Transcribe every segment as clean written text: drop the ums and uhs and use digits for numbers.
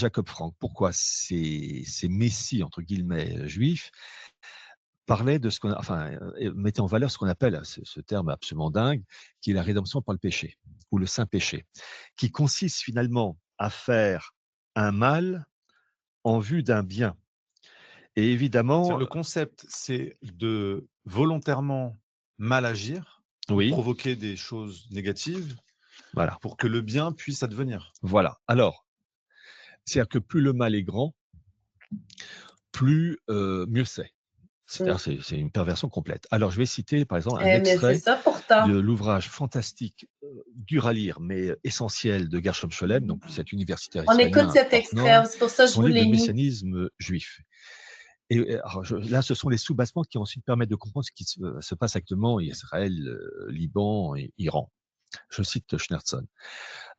Jacob Frank. Pourquoi ces messies, entre guillemets, juifs, parlaient de ce qu'on mettaient en valeur ce qu'on appelle, ce terme absolument dingue, qui est la rédemption par le péché, ou le saint péché, qui consiste finalement à faire un mal en vue d'un bien. Et C'est-à-dire évidemment, le concept, c'est de volontairement mal agir ou oui, provoquer des choses négatives voilà, pour que le bien puisse advenir. voilà. Alors, c'est-à-dire que plus le mal est grand, plus, mieux c'est. Mmh. C'est-à-dire, c'est une perversion complète. Alors, je vais citer, par exemple, un Mais c'est extrait ça pourtant. de l'ouvrage fantastique, dur à lire, mais essentiel de Gershom Scholem, donc cet universitaire On écoute israélien cet hors extrait, norme, c'est pour ça que je son vous livre l'ai «Le mis. messianisme juif». Et alors là, ce sont les sous-bassements qui ensuite permettent de comprendre ce qui se passe actuellement en Israël, Liban et Iran. Je cite Schneerson.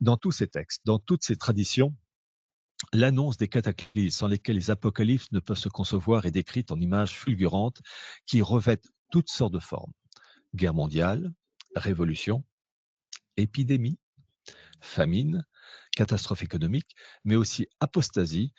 Dans tous ces textes, dans toutes ces traditions, l'annonce des cataclysmes sans lesquels les apocalypses ne peuvent se concevoir est décrite en images fulgurantes qui revêtent toutes sortes de formes. Guerre mondiale, révolution, épidémie, famine, catastrophe économique, mais aussi apostasie,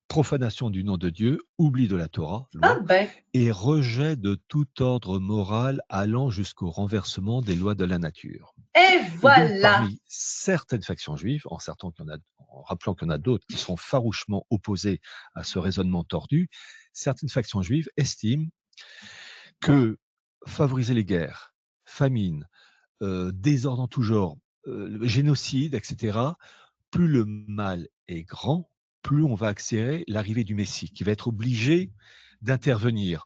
profanation du nom de Dieu, oubli de la Torah, Ah loi, ben, et rejet de tout ordre moral allant jusqu'au renversement des lois de la nature. et Et donc, voilà! parmi certaines factions juives, en rappelant qu'il y en a d'autres qui sont farouchement opposées à ce raisonnement tordu, certaines factions juives estiment que favoriser les guerres, famines, désordre en tout genre, génocide, etc., plus le mal est grand, plus on va accélérer l'arrivée du Messie, qui va être obligé d'intervenir.